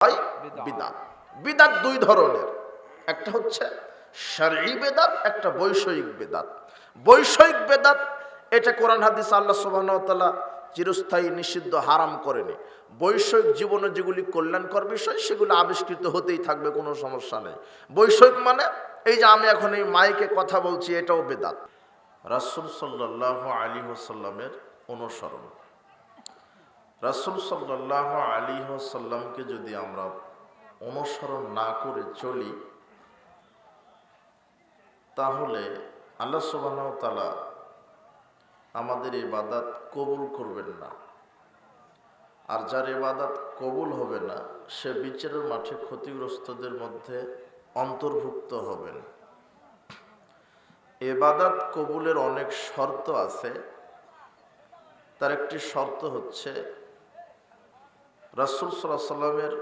হয় বিদাত। বিদাত দুই ধরনের, একটা হচ্ছে শারঈ বেদাত, একটা বৈষয়িক বেদাত। বৈষয়িক বেদাত এটা কোরআন হাদিস আল্লাহ সুবহানাহু ওয়া তাআলা চিরস্থায়ী নিষিদ্ধ হারাম করেনি। বৈষয়িক জীবনে যেগুলি কল্যাণকর বিষয় সেগুলো আবিষ্কৃত হতেই থাকবে, কোনো সমস্যা নেই। বৈষয়িক মানে এই যে আমি এখন এই মাইকে কথা বলছি, এটাও বেদাত। রাসূল সাল্লাল্লাহু আলাইহি ওয়াসাল্লামের অনুসরণ, রাসূল সাল্লাল্লাহু আলাইহি ওয়াসাল্লামকে যদি আমরা অনুসরণ না করে চলি তাহলে আল্লাহ সুবহানাহু ওয়া তাআলা আমাদের ইবাদত কবুল করবেন না। আর যার ইবাদত কবুল হবে না সে বিচারের মাঠে ক্ষতিগ্রস্তদের মধ্যে অন্তর্ভুক্ত হবেন। ইবাদত কবুলের অনেক শর্ত আছে, তার একটি শর্ত হচ্ছে রাসূল সাল্লাল্লাহু আলাইহি ওয়াসাল্লামের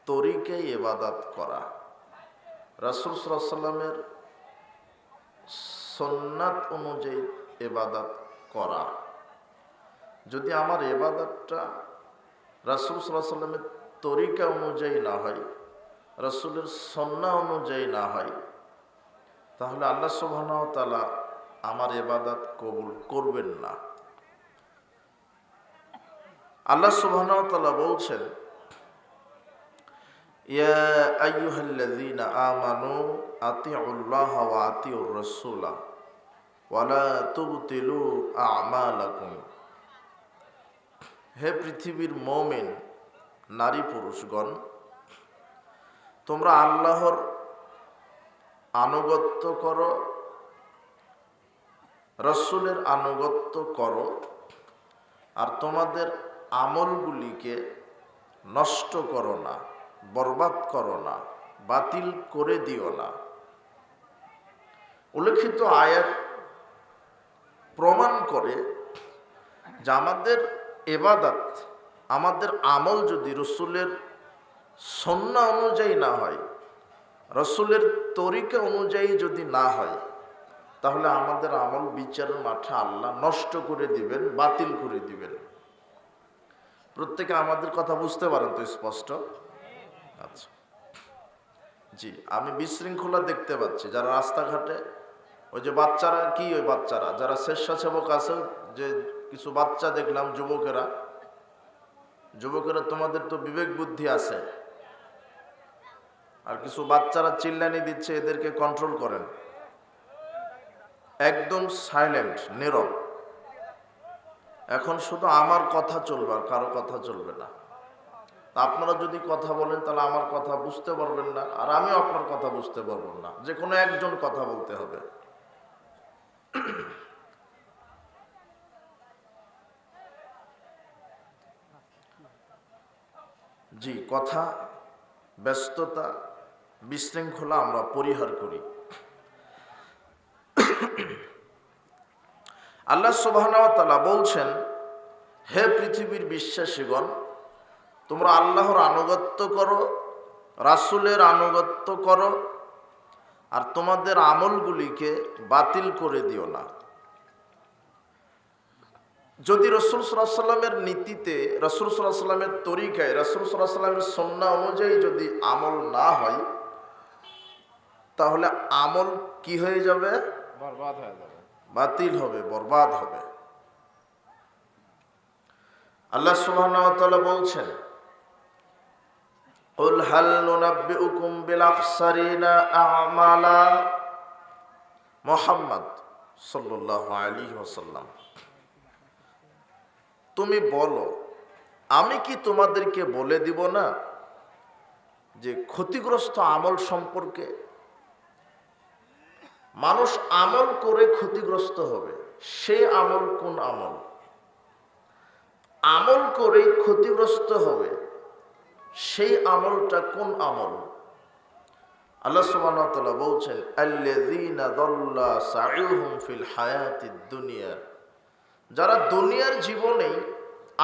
তরিকে ইবাদত করা, রাসূল সাল্লাল্লাহু আলাইহি ওয়াসাল্লামের সুন্নাত অনুযায়ী ইবাদত করা। যদি আমার ইবাদতটা রাসূল সাল্লাল্লাহু আলাইহি ওয়াসাল্লামের তরিকা অনুযায়ী না হয়, রাসূলের সুন্নাহ অনুযায়ী না হয়, তাহলে আল্লাহ সুবহানাহু ওয়া তাআলা আমার ইবাদত কবুল করবেন না। আল্লাহ সুবহানাহু ওয়া তাআলা বলছেন, ইয়া আইয়ুহাল্লাযীনা আমানু আতিউল্লাহা ওয়া আতিউর রাসূলা ওয়া লা তুবতিলু আ'মালাকুম। হে পৃথিবীর মুমিন নারী পুরুষগণ, তোমরা আল্লাহর আনুগত্য করো, রাসূলের আনুগত্য করো, আর তোমাদের আমলগুলিকে নষ্ট করো না, বরবাদ করো না, বাতিল করে দিও না। উল্লেখিত আয়াত প্রমাণ করে যে আমাদের ইবাদত, আমাদের আমল যদি রাসূলের সুন্নাহ অনুযায়ী না হয়, রাসূলের তরিকা অনুযায়ী যদি না হয়, তাহলে আমাদের আমল বিচারের মাঠে আল্লাহ নষ্ট করে দিবেন, বাতিল করে দিবেন। প্রত্যেকে আমাদের কথা বুঝতে পারেন তো স্পষ্ট? আচ্ছা, জি, আমি বিশৃঙ্খলা দেখতে পাচ্ছি। যারা রাস্তাঘাটে ওই যে বাচ্চারা, কি ওই বাচ্চারা যারা স্বেচ্ছাসেবক আছে, যে কিছু বাচ্চা দেখলাম, যুবকেরা তোমাদের তো বিবেক বুদ্ধি আছে, আর কিছু বাচ্চারা চিল্লানি দিচ্ছে, এদেরকে কন্ট্রোল করেন। একদম সাইলেন্ট, নীরব। এখন শুধু আমার কথা চলবে, আর কারো কথা চলবে না। তা আপনারা যদি কথা বলেন তাহলে আমার কথা বুঝতে পারবেন না, আর আমিও আপনার কথা বুঝতে পারবো না। যে কোনো একজন কথা বলতে হবে। জি, কথা, ব্যস্ততা, বিশৃঙ্খলা আমরা পরিহার করি। আল্লাহ সুবহানাহু ওয়া তাআলা বলছেন, হে পৃথিবীর বিশ্বাসীগণ, তোমরা আল্লাহর আনুগত্য করো, রাসূলের আনুগত্য করো, আর তোমাদের আমলগুলিকে বাতিল করে দিও না। যদি রাসূল সাল্লাল্লাহু আলাইহি ওয়াসাল্লামের নীতিতে, রাসূল সাল্লাল্লাহু আলাইহি ওয়াসাল্লামের তরিকায়, রাসূল সাল্লাল্লাহু আলাইহি ওয়াসাল্লামের সুন্নাহ অনুযায়ী যদি আমল না হয়, তাহলে আমল কি হয়ে যাবে? বরবাদ হয়ে যাবে, বাতিল হবে, বরবাদ হবে। আল্লাহ সুবহানাহু ওয়া তাআলা বলছেন, কুল হাল নুনাব্বিউকুম বিল আখসারিনা আমালা। মুহাম্মদ সাল্লাল্লাহু আলাইহি ওয়াসাল্লাম, তুমি বলো, আমি কি তোমাদেরকে বলে দিব না যে ক্ষতিগ্রস্ত আমল সম্পর্কে? মানুষ আমল করে ক্ষতিগ্রস্ত হবে, সে আমল কোন আমল? আমল করে ক্ষতিগ্রস্ত হবে, সেই আমলটা কোন আমল? আল্লাহ সুবহানাহু ওয়া তাআলা বলছেন, আল্লাযীনা দাল্লা সাইউহুম ফিল হায়াতিদ দুনিয়া। যারা দুনিয়ার জীবনেই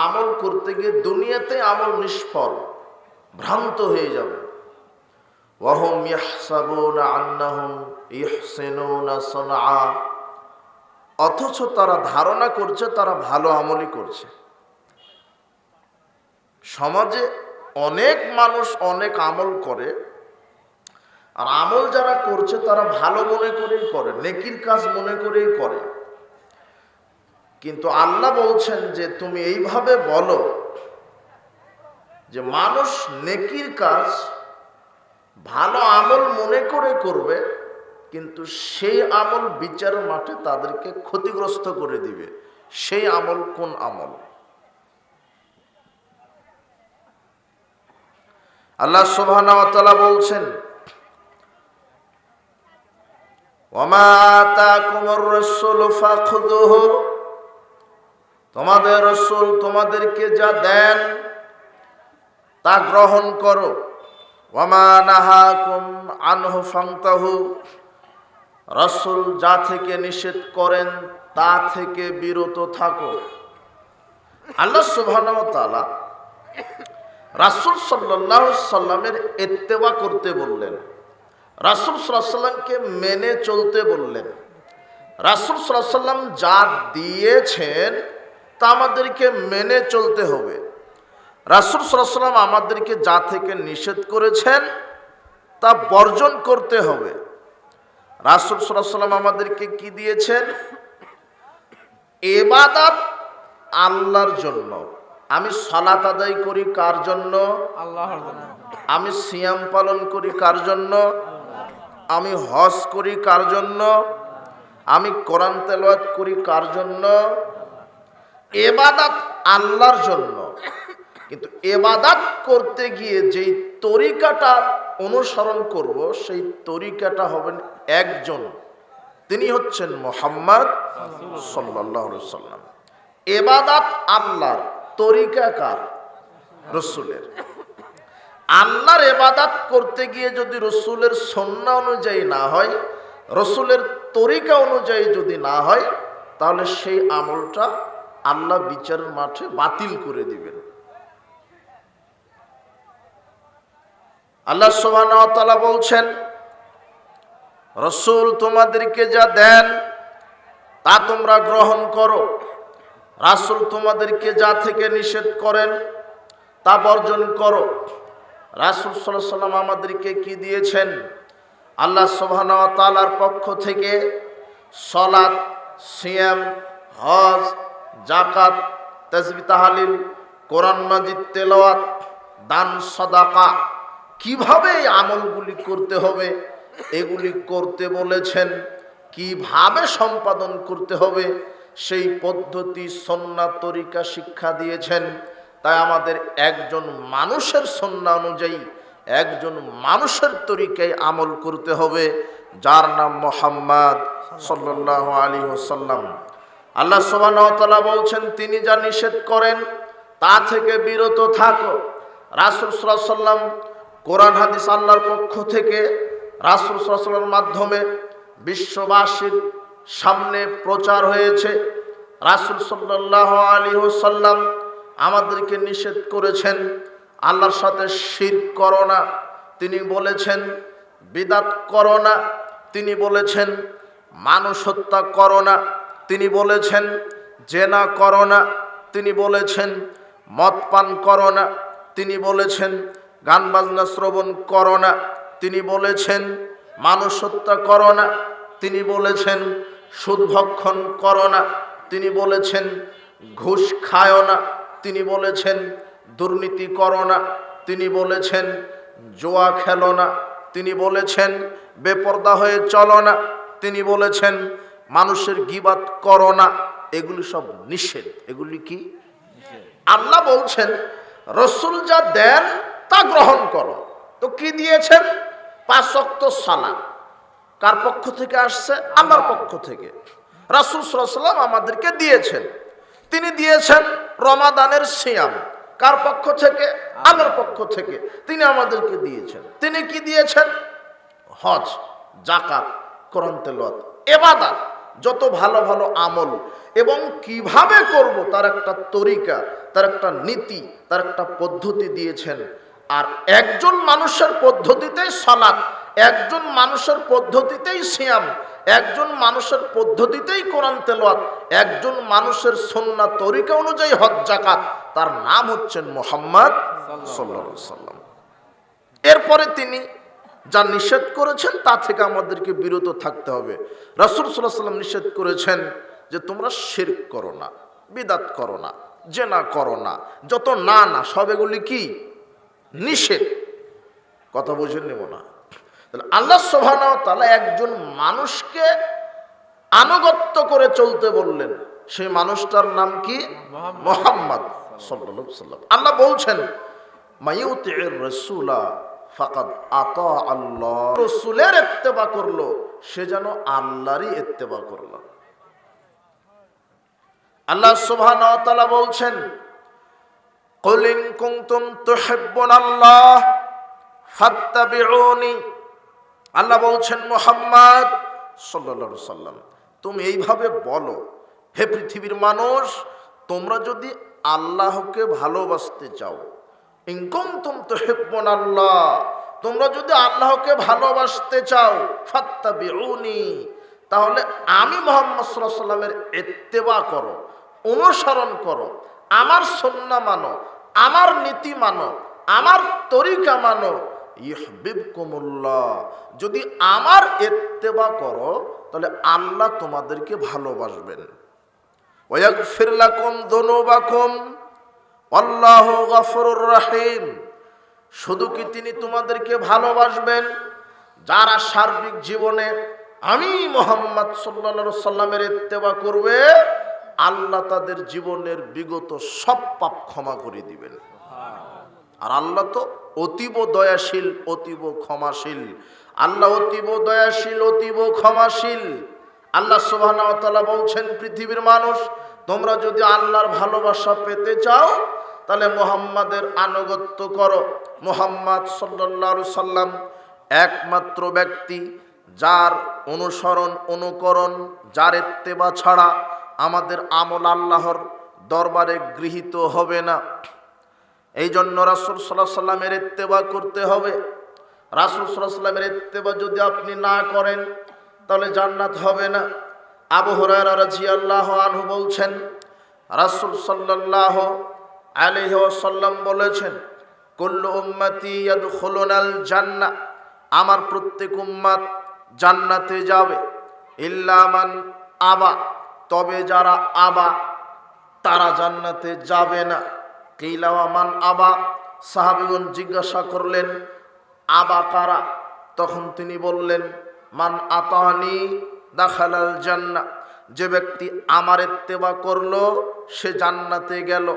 আমল করতে গিয়ে দুনিয়াতে আমল নিষ্ফল, ভ্রান্ত হয়ে যাবে। ওয়াহুম ইয়াহসাবুনা আন্নাহুম ইহসিনুনা সানআ। অথচ তারা ধারণা করছে তারা ভালো আমলই করছে। সমাজে অনেক মানুষ অনেক আমল করে, আর আমল যারা করছে তারা ভালো মনে করেই করে, নেকির কাজ মনে করেই করে। কিন্তু আল্লাহ বলছেন যে তুমি এইভাবে বলো যে মানুষ নেকির কাজ ভালো আমল মনে করে করবে, কিন্তু সেই আমল বিচার মাঠে তাদেরকে ক্ষতিগ্রস্ত করে দিবে। সেই আমল কোন আমল? আল্লাহ সুবহানাহু ওয়া তাআলা বলছেন, ওয়ামা আতাকুমুর রাসূলু ফাখুযুহু, তোমাদের রাসূল তোমাদেরকে যা দেন তা গ্রহণ করো। ওয়ামা নাহাকুম আনহু ফান্তাহু, রাসূল যা থেকে নিষেধ করেন তা থেকে বিরত থাকো। আল্লাহ সুবহানাহু ওয়া তাআলা রাসূল সাল্লাল্লাহু আলাইহি সাল্লামের ইত্তেবা করতে বললেন, রাসূল সাল্লাল্লাহু আলাইহি সাল্লামকে মেনে চলতে বললেন। রাসূল সাল্লাল্লাহু আলাইহি সাল্লাম যা দিয়েছেন তা আমাদেরকে মেনে চলতে হবে। রাসূল সাল্লাল্লাহু আলাইহি সাল্লাম আমাদেরকে যা থেকে নিষেধ করেছেন তা বর্জন করতে হবে। রাসূল সাল্লাল্লাহু আলাইহি সাল্লাম আমাদেরকে কি দিয়েছেন? ইবাদত আল্লাহর জন্য। আমি সালাত আদায় করি কার জন্য? আল্লাহর জন্য। আমি সিয়াম পালন করি কার জন্য? আমি হজ করি কার জন্য? আমি কোরআন তেলাওয়াত করি কার জন্য? ইবাদত আল্লাহর জন্য। কিন্তু ইবাদত করতে গিয়ে যেই তরিকাটা অনুসরণ করব সেই তরিকাটা হবেন একজন, তিনি হচ্ছেন মুহাম্মদ সাল্লাল্লাহু আলাইহি ওয়াসাল্লাম। ইবাদত আল্লাহর, তরিকা কার? রাসূলের। আল্লাহর ইবাদত করতে গিয়ে যদি রাসূলের সুন্নাহ অনুযায়ী না হয়, রাসূলের তরিকা অনুযায়ী যদি না হয়, তাহলে সেই আমলটা আল্লাহ বিচারের মাঠে বাতিল করে দিবেন। আল্লাহ সুবহানাহু ওয়া তাআলা বলছেন, রাসূল তোমাদেরকে যা দেন তা তোমরা গ্রহণ করো। রাসূল তোমাদেরকে যা থেকে নিষেধ করেন তা বর্জন করো। রাসূল সাল্লাল্লাহু আলাইহি ওয়াসাল্লাম আমাদেরকে কি দিয়েছেন? আল্লাহ সুবহানাহু ওয়া তাআলার পক্ষ থেকে সালাত, সিয়াম, হজ, যাকাত, তাসবিহ তাহলিল, কোরআন মাজিদ তেলাওয়াত, দান সাদাকা, কিভাবে এই আমলগুলি করতে হবে এগুলি করতে বলেছেন। কিভাবে সম্পাদন করতে হবে সেই পদ্ধতি, সুন্নাহ, তরিকা শিক্ষা দিয়েছেন। তাই আমাদের একজন মানুষের সুন্নাহ অনুযায়ী, একজন মানুষের তরিকায় আমল করতে হবে, যার নাম মুহাম্মদ সাল্লাল্লাহু আলাইহি ওয়াসাল্লাম। আল্লাহ সুবহানাহু ওয়া তাআলা বলছেন, তিনি যা নিষেধ করেন তা থেকে বিরত থাকো। রাসূল সাল্লাল্লাহু আলাইহি ওয়াসাল্লাম কোরআন হাদিস আল্লাহর পক্ষ থেকে রাসূল সাল্লাল্লাহু আলাইহি ওয়াসাল্লামের মাধ্যমে বিশ্ববাসীর সামনে প্রচার হয়েছে। রাসূল সাল্লাল্লাহু আলাইহি ওয়াসাল্লাম আমাদেরকে নিষেধ করেছেন আল্লাহর সাথে শিরক করো না, তিনি বলেছেন বিদআত করো না, তিনি বলেছেন মানুষ হত্যা করো না, তিনি বলেছেন জেনা করো না, তিনি বলেছেন মদ পান করো না, তিনি বলেছেন গান বাজনা শ্রবণ করো না, তিনি বলেছেন মানুষ হত্যা করো না, তিনি বলেছেন সুদ ভক্ষণ করো না, তিনি বলেছেন ঘুষ খায়ও না, তিনি বলেছেন দুর্নীতি করো না, তিনি বলেছেন জুয়া খেলো না, তিনি বলেছেন বেপরদা হয়ে চলো না, তিনি বলেছেন মানুষের গীবাত করো না। এগুলি সব নিষেধ। এগুলি কি? আল্লাহ বলছেন রাসূল যা দেন তা গ্রহণ করো। তো কি দিয়েছেন? 5 ওয়াক্ত সালাত। কার পক্ষ থেকে আসছে? আল্লাহর পক্ষ থেকে। রাসূল সাল্লাল্লাহু আলাইহি ওয়াসাল্লাম আমাদেরকে দিয়েছেন। তিনি দিয়েছেন রমাদানের সিয়াম। কার পক্ষ থেকে? আল্লাহর পক্ষ থেকে। তিনি আমাদেরকে দিয়েছেন। তিনি কি দিয়েছেন? হজ, যাকাত, কোরআন তেলাওয়াত, ইবাদত, যত ভালো ভালো আমল এবং কিভাবে করব তার একটা তরিকা, তার একটা নীতি, তার একটা পদ্ধতি দিয়েছেন। আর একজন মানুষের পদ্ধতিতে সালাত, একজন মানুষের পদ্ধতিতেই সিয়াম, একজন মানুষের পদ্ধতিতেই কোরআন তেলাওয়াত, একজন মানুষের সুন্নাত তরিকা অনুযায়ী হজ যাকাত, তার নাম হচ্ছেন মুহাম্মদ সাল্লাল্লাহু আলাইহি ওয়াসাল্লাম। এরপরে তিনি যা নিষেধ করেছেন তা থেকে আমাদেরকে বিরত থাকতে হবে। রাসূল সাল্লাল্লাহু আলাইহি ওয়াসাল্লাম নিষেধ করেছেন যে তোমরা শিরক করো না, বিদআত করো না, জিনা করো না, যত না না সব এগুলি কি নিষেধ। কথা বুঝে নেব না। তাহলে আল্লাহ সুবহানাহু ওয়া তাআলা একজন মানুষকে আনুগত্য করে চলতে বললেন, সেই মানুষটার নাম কি? মুহাম্মদ সাল্লাল্লাহু আলাইহি ওয়াসাল্লাম। আল্লাহ বলছেন মাইয়ুতির রাসূলা ফাকাদ আতা আল্লাহ, রাসূলের ইত্তেবা করলো সে যেন আল্লাহরই ইত্তেবা করলো। আল্লাহ সুবহানাহু ওয়া তাআলা বলছেন কুল ইন কুনতুম তুহিব্বুনাল্লাহ ফাত্তাবিউনি। আল্লাহ বলছেন মুহাম্মদ সাল্লাল্লাহু আলাইহি ওয়াসাল্লাম তুমি এইভাবে বলো, হে পৃথিবীর মানুষ, তোমরা যদি আল্লাহকে ভালোবাসতে চাও, ইন কুনতুম তুহিব্বুনাল্লাহ, তোমরা যদি আল্লাহকে ভালোবাসতে চাও, ফাত্তাবিউনি, তাহলে আমি মুহাম্মদ সাল্লাল্লাহু আলাইহি ওয়াসাল্লামের ইত্তেবা করো, অনুসরণ করো, আমার সুন্নাহ মানো, আমার নীতি মানো, আমার তরিকা মানো। ইউহিব্বুকুমুল্লাহ, যদি আমার ইত্তেবা করো তাহলে আল্লাহ তোমাদেরকে ভালোবাসবেন। ওয়া ইয়াগফির লাকুম যুনুবাকুম আল্লাহু গফুরুর রহিম, শুধু কি তিনি তোমাদেরকে ভালোবাসবেন যারা সার্বিক জীবনে আমি মুহাম্মদ সাল্লাল্লাহু আলাইহি ওয়াসাল্লামের ইত্তেবা করবে, আল্লাহ তাদের জীবনের বিগত সব পাপ ক্ষমা করে দিবেন। আর আল্লাহ তো অতীব দয়াশীল, অতীব ক্ষমাশীল। আল্লাহ অতীব দয়াশীল, অতীব ক্ষমাশীল। আল্লাহ সুবহানাহু ওয়া তাআলা বলছেন পৃথিবীর মানুষ, তোমরা যদি আল্লাহর ভালোবাসা পেতে চাও তাহলে মুহাম্মাদের আনুগত্য করো। মুহাম্মদ সাল্লাল্লাহু আলাইহি সাল্লাম একমাত্র ব্যক্তি যার অনুসরণ, অনুকরণ, যার ইত্তেবা ছাড়া আমাদের আমল আল্লাহর দরবারে গৃহীত হবে না। এই জন্য রাসূল সাল্লাল্লাহু আলাইহি সাল্লামের ইত্তেবা করতে হবে। রাসূল সাল্লাল্লাহু আলাইহি সাল্লামের ইত্তেবা যদি আপনি না করেন তাহলে জান্নাত হবে না। আবু হুরায়রা রাদিয়াল্লাহু আনহু বলছেন, রাসূল সাল্লাল্লাহু আলাইহি ওয়াসাল্লাম বলেছেন, কুল্লু উম্মতি ইয়াদখুলুনাল জান্নাহ, আমার প্রত্যেক উম্মত জান্নাতে যাবে, ইল্লা মান আবা, তবে যারা আবা তারা জান্নাতে যাবে না। কিলা ওয়া মান আবা, সাহাবীগণ জিজ্ঞাসা করলেন আবা কারা? তখন তিনি বললেন মান আতানি দাখালাল জান্নাহ, যে ব্যক্তি আমার ইত্তেবা করলো সে জান্নাতে গেল।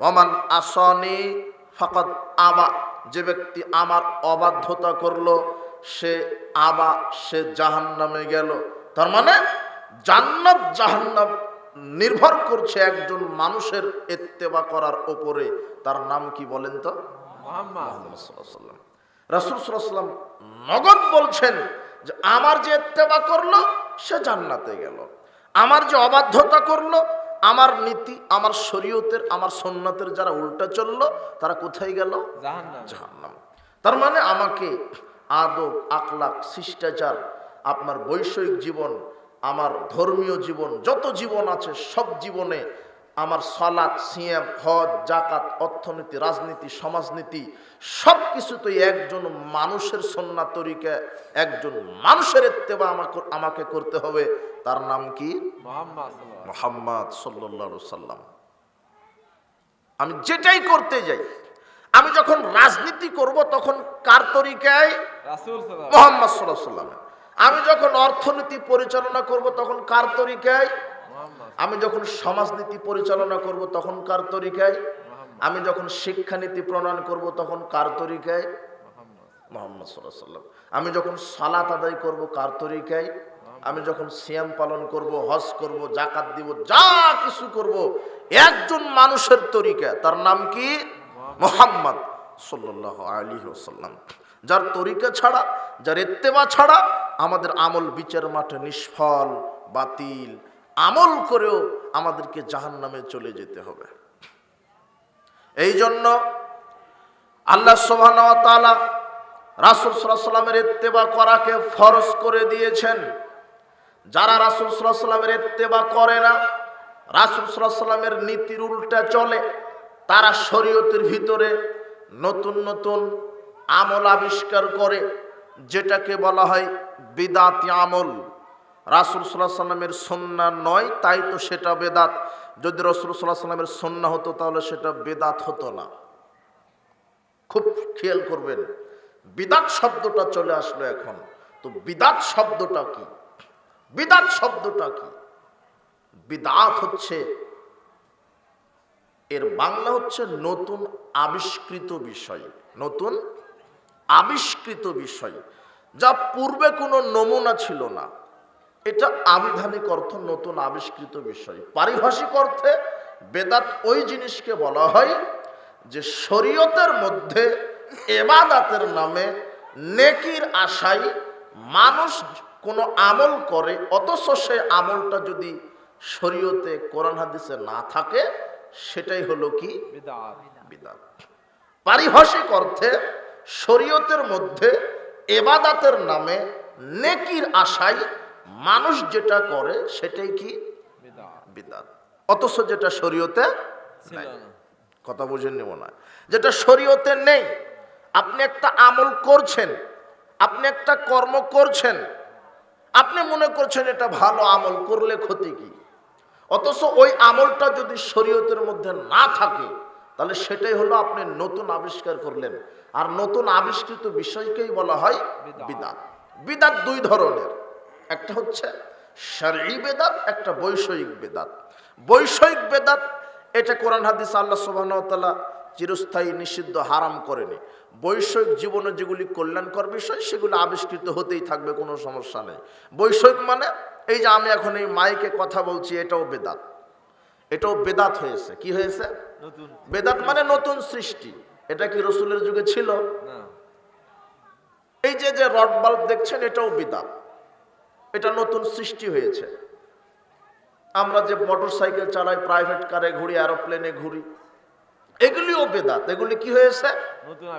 ওমান আসানি ফাকাদ আবা, যে ব্যক্তি আমার অবাধ্যতা করলো সে আবা, সে জাহান্নামে গেল। তার মানে জান্নাত জাহান্নাম নির্ভর করছে একজন মানুষের ইত্তেবা করার উপরে। তার নাম কি বলেন তো? মুহাম্মদ সাল্লাল্লাহু আলাইহি ওয়াসাল্লাম। রাসূল সাল্লাল্লাহু আলাইহি ওয়াসাল্লাম নগদ বলছেন যে আমার যে ইত্তেবা করলো সে জান্নাতে গেল, আমার যে অবাধ্যতা করলো, আমার নীতি, আমার শরীয়তের, আমার সুন্নাতের যারা উল্টা চললো তারা কোথায় গেল? জাহান্নাম। তার মানে আমাকে আদব, আখলাক, শিষ্টাচার, আপনার বৈষয়িক জীবন, আমার ধর্মীয় জীবন, যত জীবন আছে সব জীবনে আমার সালাত, সিয়াম, হজ, জাকাত, অর্থনীতি, রাজনীতি, সমাজনীতি সব কিছুতেই একজন মানুষের সুন্নাত তরিকা, একজন মানুষের ইত্তেবা আমাকে করতে হবে। তার নাম কি? মুহাম্মদ সাল্লাল্লাহু আলাইহি ওয়াসাল্লাম। আমি যেটাই করতে যাই, আমি যখন রাজনীতি করব তখন কার তরিকায়? মুহাম্মদ সাল্লাল্লাহু আলাইহি ওয়াসাল্লাম। আমি যখন অর্থনীতি পরিচালনা করব তখন কার তরিকায়? আমি যখন সমাজনীতি পরিচালনা করব তখন কার তরিকায়? আমি যখন শিক্ষানীতি প্রণয়ন করব তখন কার তরিকায়? মুহাম্মদ সাল্লাল্লাহু আলাইহি ওয়াসাল্লাম। আমি যখন সালাত আদায় করব কার তরিকায়? আমি যখন সিয়াম পালন করব, হজ করব, যাকাত দিব, যা কিছু করব একজন মানুষের তরিকা। তার নাম কি? মুহাম্মদ সাল্লাল্লাহু আলাইহি ওয়াসাল্লাম। যার তরিকা ছাড়া, যার ইত্তেবা ছাড়া আমাদের আমল বিচার মাঠে নিষ্ফল, বাতিল। আমল করেও আমাদেরকে জাহান্নামে চলে যেতে হবে। এই জন্য আল্লাহ সুবহানাহু ওয়া তাআলা রাসূল সাল্লাল্লাহু আলাইহি সাল্লামের ইত্তেবা করাকে ফরজ করে দিয়েছেন। যারা রাসূল সাল্লাল্লাহু আলাইহি সাল্লামের ইত্তেবা করে না, রাসূল সাল্লাল্লাহু আলাইহি সাল্লামের নীতির উল্টা চলে, তারা শরীয়তের ভিতরে নতুন নতুন আমল আবিষ্কার করে, যেটাকে বলা হয় বিদাতি আমল। রাসূল সাল্লাল্লাহু আলাইহি সাল্লামের সুন্নাহ নয়, তাই তো সেটা বেদাত। যদি রাসূল সাল্লাল্লাহু আলাইহি সাল্লামের সুন্নাহ হতো তাহলে সেটা বেদাত হতো না। খুব খেয়াল করবেন, বিদাত শব্দটা চলে আসলো এখন। তো বিদাত শব্দটা কি? বিদাত শব্দটা কি? বিদাত হচ্ছে, এর বাংলা হচ্ছে নতুন আবিষ্কৃত বিষয়। নতুন আবিষ্কৃত বিষয়, যা পূর্বে কোনো নমুনা ছিল না। এটা আবিধানিক অর্থ নতুন আবিষ্কৃত বিষয়। পারিভাষিক অর্থে বেদাত ওই জিনিসকে বলা হয় যে শরীয়তের মধ্যে ইবাদতের নামে নেকির আশায় মানুষ কোনো আমল করে, অথচ সেই আমলটা যদি শরীয়তে কোরআন হাদিসে না থাকে, সেটাই হলো কি? বিদআত। বিদআত। পারিভাষিক অর্থে শরীয়তের মধ্যে ইবাদতের নামে নেকির আশায় মানুষ যেটা করে সেটাই কি? বিদআত। অথচ যেটা শরীয়তে নাই। কথা বুঝেন নিব না, যেটা শরীয়তে নেই। আপনি একটা আমল করছেন, আপনি একটা কর্ম করছেন, আপনি মনে করছেন এটা ভালো আমল, করলে ক্ষতি কি? অথচ ওই আমলটা যদি শরীয়তের মধ্যে না থাকে, তাহলে সেটাই হলো আপনি নতুন আবিষ্কার করলেন। আর নতুন আবিষ্কৃত বিষয়কেই বলা হয় বিদআত। বিদআত দুই ধরনের, একটা হচ্ছে শারঈ বেদাত, একটা বৈষয়িক বেদাত। বৈষয়িক বেদাত এটা কোরআন হাদিস আল্লাহ সুবহানাহু ওয়া তাআলা চিরস্থায়ী নিষিদ্ধ, হারাম করেনি। বৈষয়িক জীবনে যেগুলি কল্যাণকর বিষয় সেগুলো আবিষ্কৃত হতেই থাকবে, কোনো সমস্যা নেই। বৈষয়িক মানে এই যে আমি এখন এই মাইকে কথা বলছি, এটাও বেদাত। এটাও বেদাত হয়েছে। কি হয়েছে? বেদাত মানে নতুন সৃষ্টি। এটা কি রাসূলের যুগে ছিল? এই যে যে রড বাল্ব দেখছেন, এটাও বিদআত। এটা নতুন সৃষ্টি হয়েছে। আমরা যে মোটর সাইকেল চালাই, প্রাইভেট কারে ঘুরি, এরোপ্লেনে ঘুরি, এগুলিও বেদাত। এগুলি কি হয়েছে?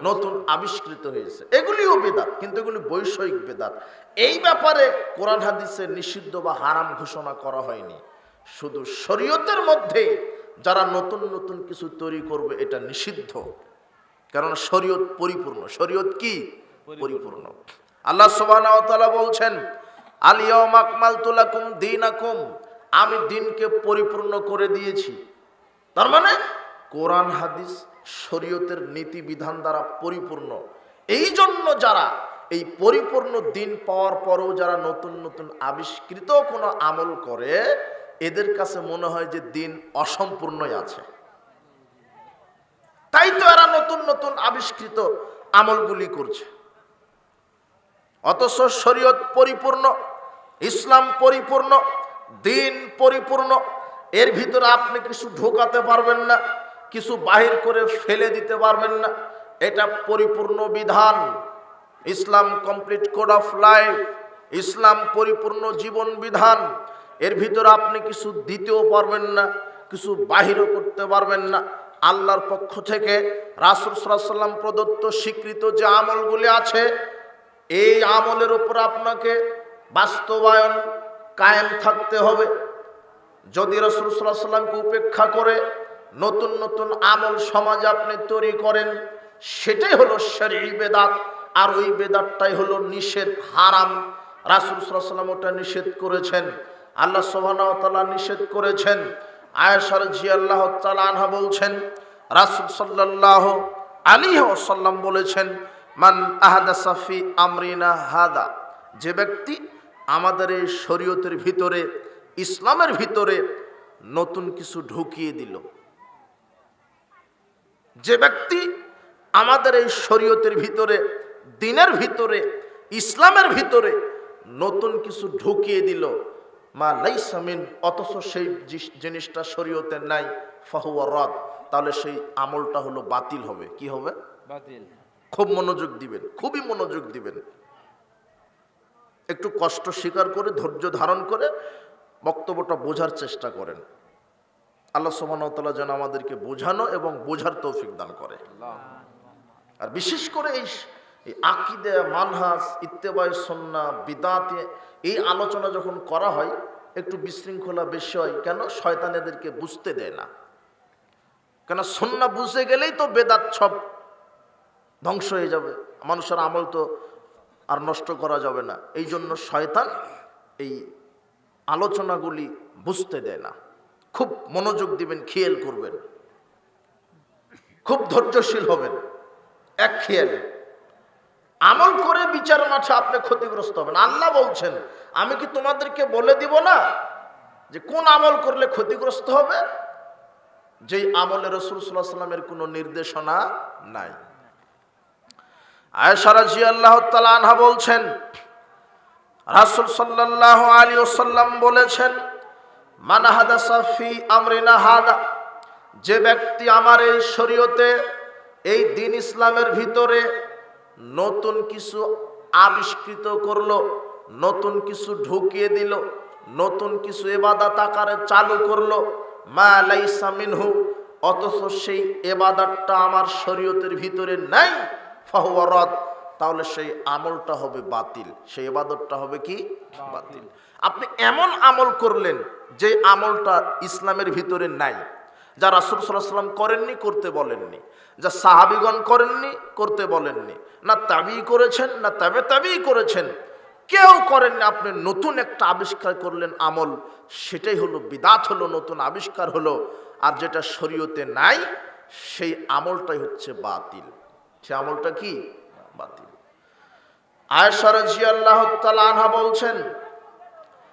নতুন আবিষ্কৃত হয়েছে। এগুলিও বেদাত, কিন্তু এগুলি বৈষয়িক বেদাত। এই ব্যাপারে কোরআন হাদিসে নিষিদ্ধ বা হারাম ঘোষণা করা হয়নি। শুধু শরীয়তের মধ্যে যারা নতুন নতুন কিছু তৈরি করবে, এটা নিষিদ্ধ। কারণ শরীয়ত পরিপূর্ণ। শরীয়ত কি? পরিপূর্ণ। আল্লাহ সুবহানাহু ওয়া তাআলা বলছেন, আল ইয়াউমা আকমালতু লাকুম দীনাকুম, আমি দিনকে পরিপূর্ণ করে দিয়েছি। তার মানে কোরআন হাদিস শরীয়তের নীতি বিধান দ্বারা পরিপূর্ণ। এই জন্য যারা এই পরিপূর্ণ দিন পাওয়ার পরেও যারা নতুন নতুন আবিষ্কৃত কোনো আমল করে, এদের কাছে মনে হয় যে দিন অসম্পূর্ণই আছে। তাই তো এরা নতুন নতুন আবিষ্কৃত আমলগুলি করছে। অথচ শরীয়ত পরিপূর্ণ, ইসলাম পরিপূর্ণ, দিন পরিপূর্ণ। এর ভিতরে আপনি কিছু ঢোকাতে পারবেন না, কিছু বাহির করে ফেলে দিতে পারবেন না। এটা পরিপূর্ণ বিধান। ইসলাম কমপ্লিট কোড অফ লাইফ। ইসলাম পরিপূর্ণ জীবন বিধান। এর ভিতরে আপনি কিছু দিতেও পারবেন না, কিছু বাহিরও করতে পারবেন না। আল্লাহর পক্ষ থেকে রাসূল সাল্লাল্লাহু আলাইহি ওয়াসাল্লাম প্রদত্ত স্বীকৃত যে আমলগুলি আছে, এই আমলের উপর আপনাকে বাস্তবায়ন কায়েম থাকতে হবে। যদি রাসূল সাল্লাল্লাহু আলাইহি ওয়াসাল্লামকে উপেক্ষা করে নতুন নতুন আমল সমাজে আপনি তৈরি করেন, সেটাই হলো শরঈ বেদাত। আর ওই বেদাতটাই হলো নিষেধ, হারাম। রাসূল সাল্লাল্লাহু আলাইহি ওয়াসাল্লাম ওটা নিষেধ করেছেন, আল্লাহ সুবহানাহু ওয়া তাআলা নিষেধ করেছেন। আয়েশা রাদিয়াল্লাহু তাআলা আনহা বলছেন, রাসূল সাল্লাল্লাহু আলাইহি ওয়াসাল্লাম বলেছেন, মান আহদাসা ফি আমরিনা হাদা, যে ব্যক্তি আমাদের এই শরীয়তের ভিতরে, ইসলামের ভিতরে নতুন কিছু ঢুকিয়ে দিল, যে ব্যক্তি আমাদের এই শরীয়তের ভিতরে, দ্বীনের ভিতরে, ইসলামের ভিতরে নতুন কিছু ঢুকিয়ে দিল, মা লাইসা মিন, অথচ সেই জিনিসটা শরীয়তে নাই, ফাহুয়া রাদ, তাহলে সেই আমলটা হলো বাতিল হবে। কি হবে? বাতিল। খুব মনোযোগ দিবেন, খুবই মনোযোগ দিবেন। একটু কষ্ট স্বীকার করে, ধৈর্য ধারণ করে বক্তব্যটা বোঝার চেষ্টা করেন। আল্লাহ সুবহানাহু ওয়া তাআলা যেন আমাদেরকে বোঝানো এবং বোঝার তৌফিক দান করে। আর বিশেষ করে এই এই আকিদে, মানহাজ, ইত্তেবায়ে সুন্নাহ, বিদআতে এই আলোচনা যখন করা হয় একটু বিশৃঙ্খলা বেশি হয়। কেন? শয়তান এদেরকে বুঝতে দেয় না। কেন? সুন্নাহ বুঝে গেলেই তো বেদাত সব ধ্বংস হয়ে যাবে, মানুষের আমল তো আর নষ্ট করা যাবে না। এই জন্য শয়তান এই আলোচনাগুলি বুঝতে দেয় না। খুব মনোযোগ দিবেন, খেয়াল করবেন, খুব ধৈর্যশীল হবেন। এক খেয়ালে আমল করে বিচার মাঠে আপনি ক্ষতিগ্রস্ত হবেন। আল্লাহ বলছেন, আমি কি তোমাদেরকে বলে দিব না যে কোন আমল করলে ক্ষতিগ্রস্ত হবে? যেই আমলে রাসূল সাল্লাল্লাহু আলাইহি ওয়াসাল্লামের কোনো নির্দেশনা নাই। আয়েশা রাদিয়াল্লাহু তাআলা আনহা বলছেন, রাসূল সাল্লাল্লাহু আলাইহি ওয়াসাল্লাম বলেছেন, মান হাদাসা ফি আমরিনা হাদা, যে ব্যক্তি আমার এই শরীয়তে, এই দ্বীন ইসলামের ভিতরে নতুন কিছু আবিষ্কৃত করলো, নতুন কিছু ঢুকিয়ে দিল, নতুন কিছু ইবাদত আকারে চালু করলো, মা লাইসা মিনহু, অথচ সেই ইবাদতটা আমার শরীয়তের ভিতরে নাই, ফাহুয়া রাদ, তাহলে সেই আমলটা হবে বাতিল, সেই ইবাদতটা হবে কি? বাতিল। আপনি এমন আমল করলেন যে আমলটা ইসলামের ভিতরে নাই, যা রাসূল সাল্লাল্লাহু আলাইহি ওয়াসাল্লাম করেননি, করতে বলেননি, যা সাহাবীগণ করেননি, করতে বলেননি, না তাবী করেছেন, না তাবী করেছেন, কেউ করেননি। আপনি নতুন একটা আবিষ্কার করলেন আমল, সেটাই হলো বিদআত, হলো নতুন আবিষ্কার হলো। আর যেটা শরীয়তে নাই সেই আমলটাই হচ্ছে বাতিল। সে আমলটা কি? বাতিল। আয়েশা রাদিয়াল্লাহু তাআলা আনহা বলছেন,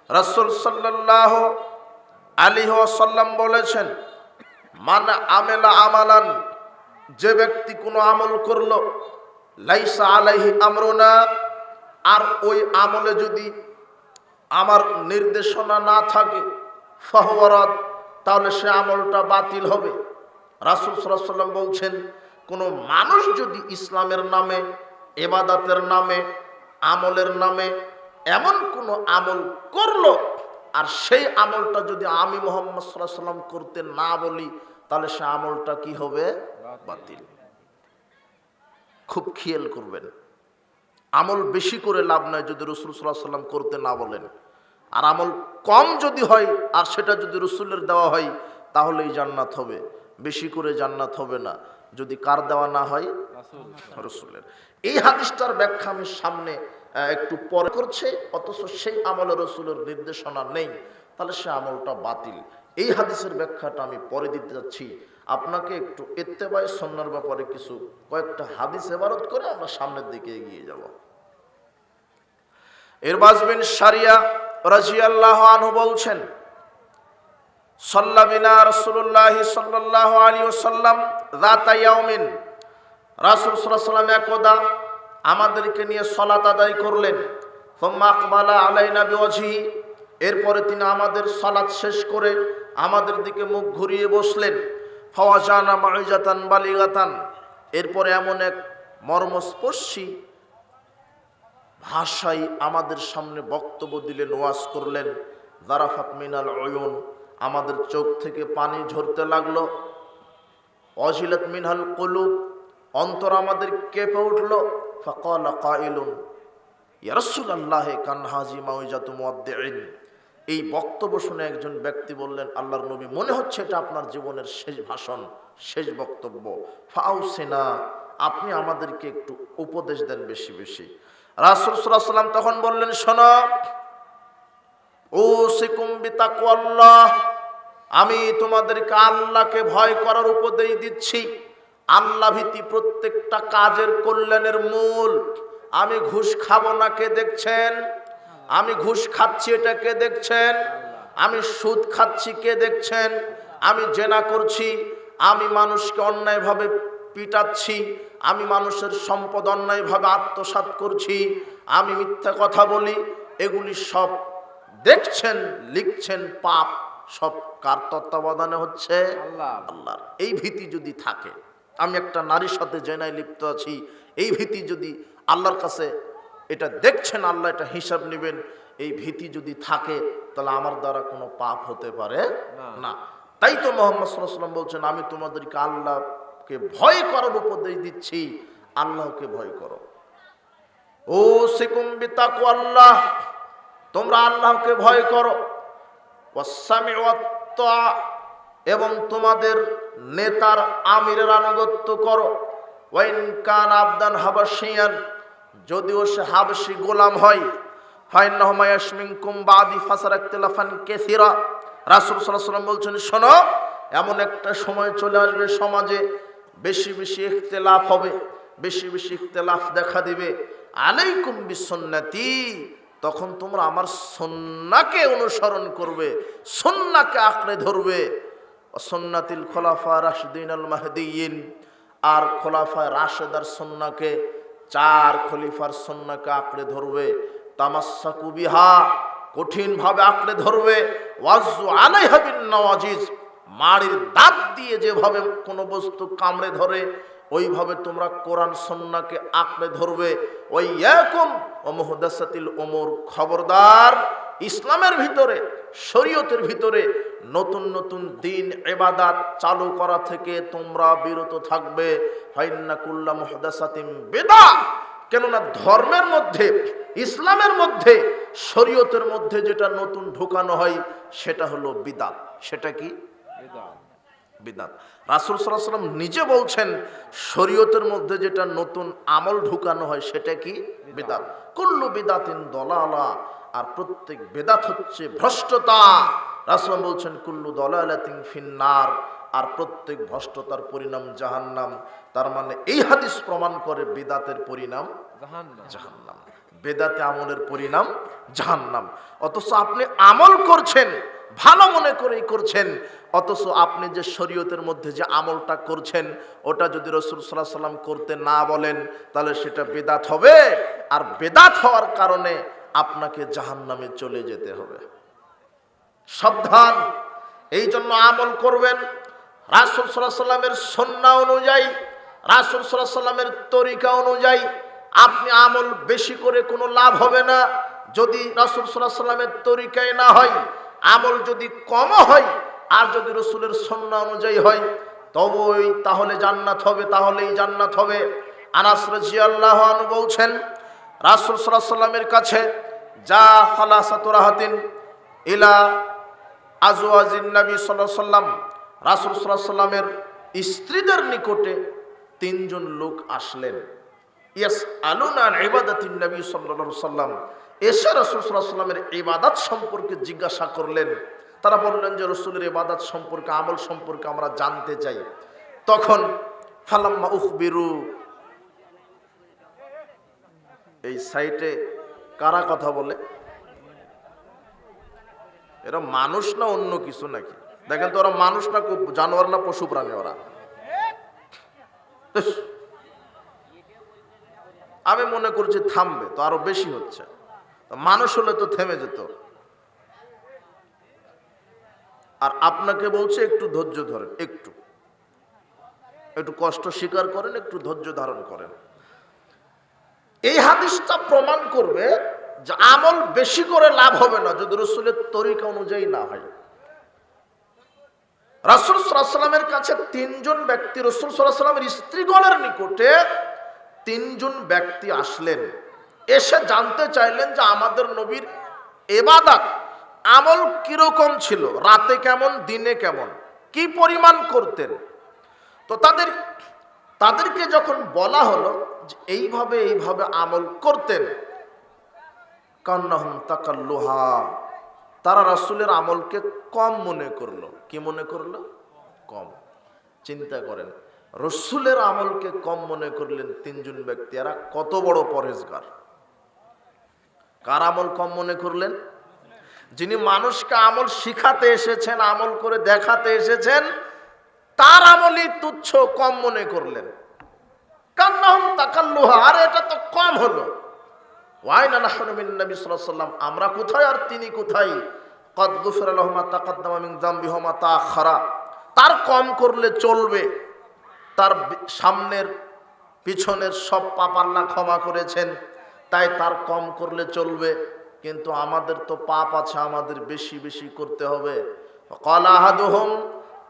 রাসূল সাল্লাল্লাহু আলাইহি ওয়াসাল্লাম বলেছেন, মান আমেলা আমালান, যে ব্যক্তি কোনো আমল করলো, লাইসা আলাইহি আমরুনা, আর ওই আমলে যদি আমার নির্দেশনা না থাকে, ফাহুয়া রাদ, তাহলে সে আমলটা বাতিল হবে। রাসূল সাল্লাল্লাহু আলাইহি ওয়াসাল্লাম বলছেন, কোনো মানুষ যদি ইসলামের নামে, ইবাদতের নামে, আমলের নামে এমন কোনো আমল করলো, আর সেই আমলটা যদি আমি মুহাম্মদ সাল্লাল্লাহু আলাইহি ওয়াসাল্লাম করতে না বলি, তাহলে সে আমলটা কি হবে? বাতিল। খুব খেয়াল করবেন, আমল বেশি করে লাভ নয় যদি রাসূল সাল্লাল্লাহু আলাইহি ওয়াসাল্লাম করতে না বলেন। আর আমল কম যদি হয় আর সেটা যদি রাসূলের দেওয়া হয়, তাহলেই জান্নাত হবে। বেশি করে জান্নাত হবে না যদি কার দেওয়া না হয়? রাসূলের। এই হাদিসটার ব্যাখ্যা আমি সামনে একটু পরে করছে, অথচ সেই আমলে রাসূলের নির্দেশনা নেই, তাহলে সে আমলটা বাতিল। এই হাদিসের ব্যাখ্যাটা আমি পরে দিতে যাচ্ছি। আপনাকে একটু ইত্তেবায়ে সুন্নাহর ব্যাপারে কিছু কয়েকটা হাদিস ইবারত করে আমরা সামনের দিকে এগিয়ে যাব। ইরবাজ বিন সারিয়া রাদিয়াল্লাহু আনহু বলছেন, সাল্লা বিনা রাসূলুল্লাহ সাল্লাল্লাহু আলাইহি ওয়াসাল্লাম যাতা ইয়াউমিন, রাসূল সাল্লাল্লাহু আলাইহি ওয়াসাল্লাম একদা আমাদেরকে নিয়ে সালাত আদায় করলেন। সুম্মা আকবালা আলাইনা বিওয়াজহি, এরপরে তিনি আমাদের সালাত শেষ করে আমাদের দিকে মুখ ঘুরিয়ে বসলেন। ফাওয়াজানা মাউইজাতান বালিগাতান, এরপরে এমন এক মর্মস্পর্শী ভাষায় আমাদের সামনে বক্তব্য দিলেন, ওয়াজ করলেন। যারাফাত মিনাল উয়ুন, আমাদের চোখ থেকে পানি ঝরতে লাগলো। ওয়াজিলাত মিনহাল কুলুব, অন্তর আমাদের কেঁপে উঠল। ফাকালা কাইলুন ইয়া রাসূলুল্লাহ কান হাজি মাউইজাতু মুওয়াদ্দিইন, এই বক্তব্য শুনে একজন ব্যক্তি বললেন, আল্লাহর নবী, মনে হচ্ছে এটা আপনার জীবনের শেষ ভাষণ, শেষ বক্তব্য। ফাউসিনা, আপনি আমাদেরকে একটু উপদেশ দেন বেশি বেশি। রাসূল সাল্লাল্লাহু আলাইহি ওয়াসাল্লাম তখন বললেন, শোনো, উসিকুম বিতাকওয়াল্লাহ, আমি তোমাদেরকে আল্লাহকে ভয় করার উপদেশ দিচ্ছি। আল্লাহ ভীতি প্রত্যেকটা কাজের কল্যাণের মূল। আমি ঘুষ খাবো না, কে দেখছেন? আমি ঘুষ খাচ্ছি, এটা কে দেখছেন? আমি সুদ খাচ্ছি, কে দেখছেন? আমি জেনা করছি, আমি মানুষকে অন্যায়ভাবে পিটাচ্ছি, আমি মানুষের সম্পদ অন্যায়ভাবে আত্মসাৎ করছি, আমি মিথ্যা কথা বলি, এগুলি সব দেখছেন, লিখছেন, পাপ সব কার তত্ত্বাবধানে হচ্ছে? আল্লাহর। এই ভীতি যদি থাকে, আমি একটা নারীর সাথে জেনায় লিপ্ত আছি, এই ভীতি যদি আল্লাহর কাছে, এটা দেখছেন, আল্লাহ এটা হিসাব নেবেন, এই ভীতি যদি থাকে, তাহলে আমার দ্বারা কোনো পাপ হতে পারে না। তাই তো মুহাম্মদ সাল্লাল্লাহু আলাইহি ওয়াসাল্লাম বলছেন, আমি তোমাদেরকে আল্লাহকে ভয় করার উপদেশ দিচ্ছি, আল্লাহকে ভয় করো। উসিকুম বিতাকওয়াল্লাহ, তোমরা আল্লাহকে ভয় করো। ওয়াসসামি ওয়াত্তা, এবং তোমাদের নেতার আমিরের আনুগত্য করো। ওয়াইন কান আবদান হাবাশিয়ান, যদিও সে হাবশি গোলাম হয়। ফাইন্নাহু মায়াশমিনকুম বাদি ফাসারাকতিলাফান কাসীরা, রাসূল সাল্লাল্লাহু আলাইহি ওয়াসাল্লাম বলছেন, শোনো, এমন একটা সময় চলে আসবে সমাজে বেশি বেশি ইখতিলাফ হবে, বেশি বেশি ইখতিলাফ দেখা দিবে। আলাইকুম বিসুন্নতি, তখন তোমরা আমার সুন্নাহকে অনুসরণ করবে, সুন্নাহকে আঁকড়ে ধরবে। সুন্নাতিল খোলাফা রাশিদিন আল মাহদিয়িন, আর খোলাফা রাশেদার সুন্নাহকে, চার খলিফার সুন্নাহকে আঁকড়ে ধরবে। তামাসসাকু বিহা, কঠিনভাবে আঁকড়ে ধরবে। ওয়াজু আলাইহা বিন নওয়াজিজ, মাড়ির দাঁত দিয়ে যেভাবে কোনো বস্তু কামড়ে ধরে ওইভাবে তোমরা কোরআন সুন্নাহকে আঁকড়ে ধরবে। ওয়াইয়াকুম ওয়া মুহদাসাতিল উমুর, খবরদার, ইসলামের ভিতরে, শরীয়তের ভিতরে নতুন নতুন দিন ইবাদত চালু করা থেকে তোমরা বিরত থাকবে। ফাইন্না কুল্লা মুহদাসাতিন বিদআ, কেননা ধর্মের মধ্যে, ইসলামের মধ্যে, শরীয়তের মধ্যে যেটা নতুন ঢোকানো হয় সেটা হলো বিদআত। সেটা কি? বিদআত। রাসূল সাল্লাল্লাহু আলাইহি ওয়াসাল্লাম নিজে বলছেন, শরীয়তের মধ্যে যেটা নতুন আমল ঢুকানো হয় সেটা কি? বিদআত। কুল্লু বিদআতিন দালালা, আর প্রত্যেক বিদআত হচ্ছে ভ্রষ্টতা। রাসূল বলছেন কুল্লু দালালাতিন ফিন্নার, আর প্রত্যেক ভ্রষ্টতার পরিণাম জাহান্নাম। তার মানে এই হাদিস প্রমাণ করে বিদআতের পরিণাম জাহান্নাম, বেদাতে আমলের পরিণাম জাহান্নাম। অথচ আপনি আমল করছেন, ভালো মনে করেই করছেন, অথচ আপনি যে শরীয়তের মধ্যে যে আমলটা করছেন ওটা যদি রাসূল সাল্লাল্লাহু আলাইহি ওয়াসাল্লাম করতে না বলেন তাহলে সেটা বেদাত হবে, আর বেদাত হওয়ার কারণে আপনাকে জাহান্নামে চলে যেতে হবে। সাবধান, এই জন্য আমল করবেন রাসূল সাল্লাল্লাহু আলাইহি ওয়াসাল্লামের সুন্নাহ অনুযায়ী, রাসূল সাল্লাল্লাহু আলাইহি ওয়াসাল্লামের তরিকা অনুযায়ী। আপনি আমল বেশি করে কোনো লাভ হবে না যদি রাসূল সাল্লাল্লাহু আলাইহি ওয়াসাল্লামের তরিকায় না হয়। আমল যদি কম হয় আর যদি রাসূলের সুন্নাহ অনুযায়ী হয় তবেই তাহলে জান্নাত হবে, তাহলেই জান্নাত হবে। আনাস রাদিয়াল্লাহু আনহু বলছেন, রাসূল সাল্লাল্লাহু আলাইহি ওয়াসাল্লামের কাছে যা খালাসাতু রাহাতিন ইলা আজওয়াজিন নবী সাল্লাল্লাহু আলাইহি ওয়াসাল্লাম, রাসূল সাল্লাল্লাহু আলাইহি ওয়াসাল্লামের স্ত্রীদের নিকটে তিনজন লোক আসলেন। ইয়াসআলুনা আন ইবাদাতিন নবী সাল্লাল্লাহু আলাইহি ওয়াসাল্লাম, এসে রাসূল সাল্লাল্লাহু আলাইহি ওয়াসাল্লামের ইবাদত সম্পর্কে জিজ্ঞাসা করলেন। তারা বললেন যে রাসূলের ইবাদত সম্পর্কে, আমল সম্পর্কে আমরা জানতে চাই। তখন ফালাম্মা উখবিরু, এই সাইটে কারা কথা বলে? এরা মানুষ না অন্য কিছু নাকি? দেখেন তো, ওরা মানুষ না জানোয়ার না পশু প্রাণী? ওরা, আমি মনে করছি থামবে, তো আরো বেশি হচ্ছে। মানুষ হলে তো থেমে যেত। আর আপনাকে বলছে একটু ধৈর্য ধরেন, একটু একটু কষ্ট স্বীকার করেন, একটু ধৈর্য ধারণ করেন। এই হাদিসটা প্রমাণ করবে যে আমল বেশি করে লাভ হবে না যদি রাসূলের তরিকা অনুযায়ী না হয়। রাসূল সাল্লাল্লাহু আলাইহি ওয়াসাল্লামের কাছে তিনজন ব্যক্তি, রাসূল সাল্লাল্লাহু আলাইহি ওয়াসাল্লামের স্ত্রীগণের নিকটে তিনজন ব্যক্তি আসলেন। এসে জানতে চাইলেন যে আমাদের নবীর ইবাদত আমল কিরকম ছিল, রাতে কেমন, দিনে কেমন, কি পরিমাণ করতেন। তো তাদেরকে যখন বলা হলো যে এইভাবে এইভাবে আমল করতেন, কান্নাহুম তাকাল্লুহা, তারা রাসূলের আমলকে কম মনে করলো। কি মনে করলো? কম। চিন্তা করেন, রাসূলের আমলকে কম মনে করলেন তিনজন ব্যক্তি। এরা কত বড় পরহেজগার! কার আমল কম মনে করলেন? যিনি মানুষকে আমল শিখাতে এসেছেন, আমল করে দেখাতে এসেছেন, তার আমলই তুচ্ছ, কম মনে করলেন। কান্নাহুম তাকাল্লুহা, আর এটা তো কম হলো। ওয়াইনা নাহনু মিন নবী সাল্লাল্লাহু আলাইহি ওয়াসাল্লাম, আমরা কোথায় আর তিনি কোথায়। কদ গুফিরা লাহু মা তাকাদ্দামা মিন যামবিহি ওয়া মা তাআখারা, তার কম করলে চলবে, তার সামনের পিছনের সব পাপ আল্লাহ ক্ষমা করেছেন, তাই তার কম করলে চলবে। কিন্তু আমাদের তো পাপ আছে, আমাদের বেশি বেশি করতে হবে। ক্বালা আহাদুহুম,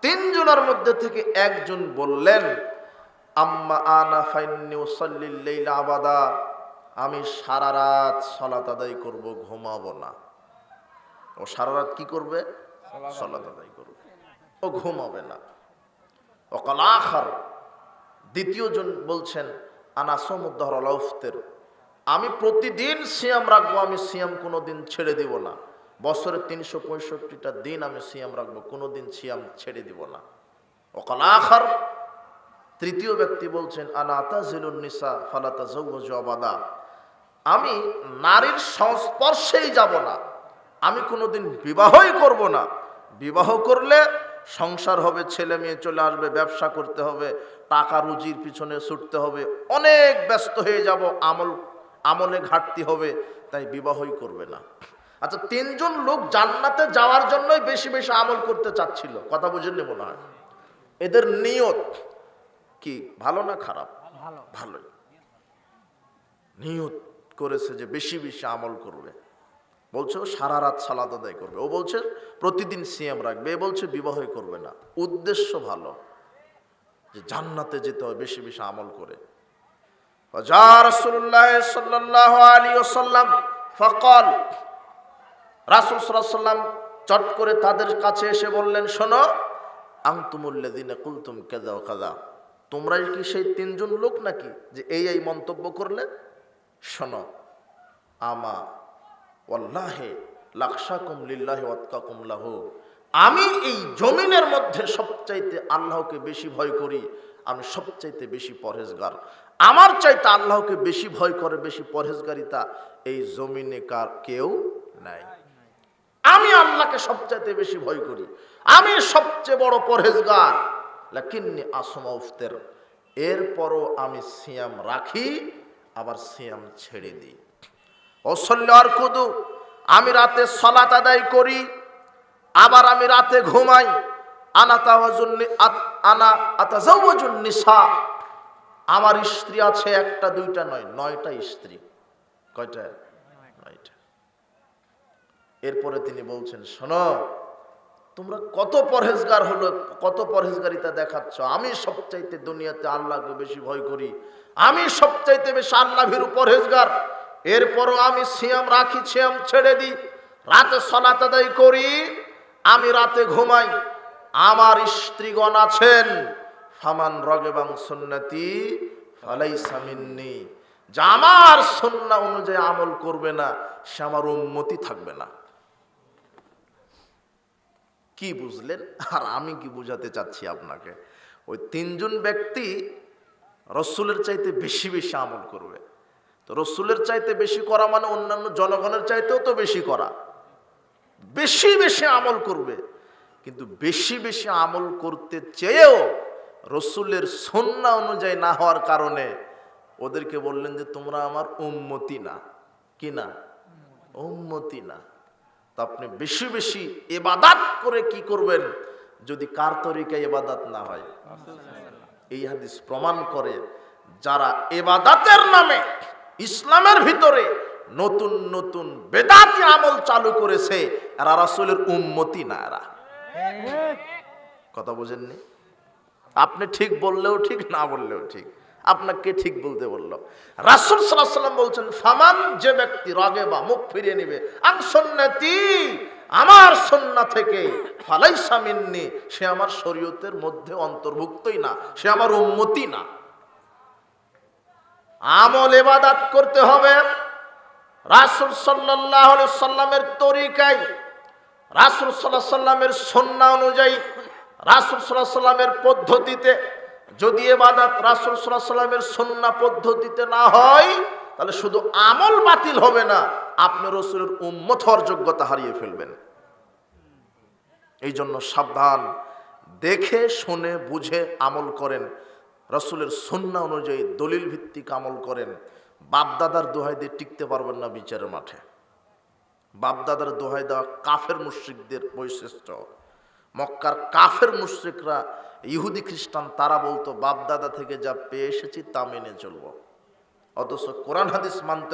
তিনজনের মধ্যে থেকে একজন বললেন, আম্মা আনা ফাইন্নী উসাল্লিল লাইলা আবাদা, আমি সারা রাত সালাত আদায় করব, ঘুমাবো না। ও সারা রাত কি করবে? সালাত আদায় করবে, ও ঘুমাবে না। ওয়াকাল আখার, দ্বিতীয় জন বলছেন আনা সমুদ্দহর আলাউফতের, আমি প্রতিদিন সিয়াম রাখবো, আমি সিয়াম কোনোদিন ছেড়ে দিব না। বছরে 365টা দিন আমি সিয়াম রাখবো, কোনোদিন সিয়াম ছেড়ে দিব না। ওয়াকাল আখার, তৃতীয় ব্যক্তি বলছেন আনা আতাজিলুন নিসা ফালা তাজাওয়াজু আবাদা, আমি নারীর সংস্পর্শেই যাব না, আমি কোনোদিন বিবাহই করব না। বিবাহ করলে সংসার হবে, ছেলে মেয়ে চলে আসবে, ব্যবসা করতে হবে, টাকা রুজির পিছনে ছুটতে হবে, অনেক ব্যস্ত হয়ে যাব, আমলে ঘাটতি হবে, তাই বিবাহই করবে না। আচ্ছা, তিনজন লোক জান্নাতে যাওয়ার জন্যই বেশি বেশি আমল করতে চাচ্ছিল, কথা বুঝেন নি মনে হয়? এদের নিয়ত কি ভালো না খারাপ? ভালোই নিয়ত করেছে যে বেশি বেশি আমল করবে। বলছে ও সারা রাত সালাত আদায় করবে, ও বলছে প্রতিদিন সিয়াম রাখবে, এ বলছে বিবাহই করবে না। উদ্দেশ্য ভালো, যে জান্নাতে যেতে হয় বেশি বেশি আমল করে। রাসূলুল্লাহ সাল্লাল্লাহু আলাইহি ওয়াসাল্লাম ফাকাল, রাসূল সাল্লাল্লাহু আলাইহি ওয়াসাল্লাম চট করে তাদের কাছে এসে বললেন, শোনো, আনতুমুল্লাযিনা কুলতুম কাযা ওয়া কাযা, তোমরাই কি সেই তিনজন লোক নাকি যে এই মন্তব্য করলে? শোনো, আমা ওয়াল্লাহি লাখশাকুম লিল্লাহি ওয়াতকাকুম লাহু, আমি এই জমিনের মধ্যে সবচাইতে আল্লাহকে বেশি ভয় করি, আমি সবচাইতে বেশি পরহেজগার। আমার চাইতে আল্লাহকে বেশি ভয় করে, বেশি পরহেজগারিতা এই জমিনে কার কেউ নাই। আমি আল্লাহকে সবচাইতে বেশি ভয় করি, আমি সবচেয়ে বড় পরহেজগার। লাকিন্নি আসমা উফতের, এরপরও আমি সিয়াম রাখি, আবার সিয়াম ছেড়ে দিই। ওসল্লার কুদু, আমি রাতে সালাত আদায় করি, আবার আমি রাতে ঘুমাই। আনা আতাজাওয়াজুন নিসা, আমার স্ত্রী আছে একটা দুইটা নয়, 9টা স্ত্রী। কয়টা? 9টা। এরপরে তিনি বলছেন, শোনো, তোমরা কত পরহেজগার হলো, কত পরহেজগারিতা দেখাচ্ছ। আমি সবচাইতে দুনিয়াতে আল্লাহকে বেশি ভয় করি, আমি সবচাইতে বেশি আল্লাহ ভীরু পরহেজগার, এরপরও আমি সিয়াম রাখি, সিয়াম ছেড়ে দিই, রাতে সালাত আদায় করি, আমি রাতে ঘুমাই। আমার স্ত্রীগণ আছেন, ফামান রাগিবান সুন্নতি ফালাইসা মিন্নি, যে আমার সুন্নাহ অনুযায়ী আমল করবে না, সে আমার উম্মতি থাকবে না। কি বুঝলেন? আর আমি কি বুঝাতে চাচ্ছি আপনাকে? ওই তিনজন ব্যক্তি রসুলের চাইতে বেশি বেশি আমল করবে। তো রসুলের চাইতে বেশি করা মানে অন্যান্য জনগণের চাইতেও তো বেশি করা, বেশি বেশি আমল করবে। কিন্তু বেশি বেশি আমল করতে চেয়েও রসুলের সুন্নাহ অনুযায়ী না হওয়ার কারণে ওদেরকে বললেন যে তোমরা আমার উম্মতি না। কি না? উম্মতি না। তো আপনি বেশি বেশি ইবাদত করে কি করবেন যদি কার তরিকায় ইবাদত না হয়? এই হাদিস প্রমাণ করে যারা ইবাদতের নামে ইসলামের ভিতরে নতুন নতুন বেদাতি আমল চালু করেছে, এরা রাসূলের উম্মতি না। এরা কথা বুঝেননি? আপনি ঠিক বললেও ঠিক, না বললেও ঠিক, আপনাকে ঠিক বলতে বললো। রাসূল সাল্লাল্লাহু আলাইহি ওয়াসাল্লাম বলছেন, ফামান, যে ব্যক্তি রাগেবা, মুখ ফিরিয়ে নেবে, আন সুন্নতি, আমার সুন্নাহ থেকে, ফালাইসা মিন্নি, সে আমার শরীয়তের মধ্যে অন্তর্ভুক্তই না, সে আমার উম্মতি না। আমল ইবাদত করতে হবে রাসূল সাল্লাল্লাহু আলাইহি ওয়াসাল্লামের তরিকায়, রাসূল সাল্লাল্লাহু আলাইহি ওয়াসাল্লামের সুন্নাহ অনুযায়ী, রাসূল সাল্লাল্লাহু আলাইহি ওয়াসাল্লামের পদ্ধতিতে। যদি ইবাদত রাসূল সাল্লাল্লাহু আলাইহি ওয়াসাল্লামের সুন্নাহ পদ্ধতিতে না হয়, তাহলে শুধু আমল বাতিল হবে না, আপনি রাসূলের উম্মত হওয়ার যোগ্যতা হারিয়ে ফেলবেন। এই জন্য সাবধান, দেখে শুনে বুঝে আমল করেন, রাসূলের সুন্নাহ অনুযায়ী দলিল ভিত্তিক আমল করেন। বাপদাদার দোহাই দিয়ে টিকতে পারবেন না বিচারের মাঠে। বাপদাদার দোহাই দেওয়া কাফের মুশরিকদের বৈশিষ্ট্য। মক্কার কাফের মুশরিকরা, ইহুদি খ্রিস্টান, তারা বলতো বাপদাদা থেকে যা পেয়ে এসেছি তা মেনে চলবো, অথচ কোরআন হাদিস মানতে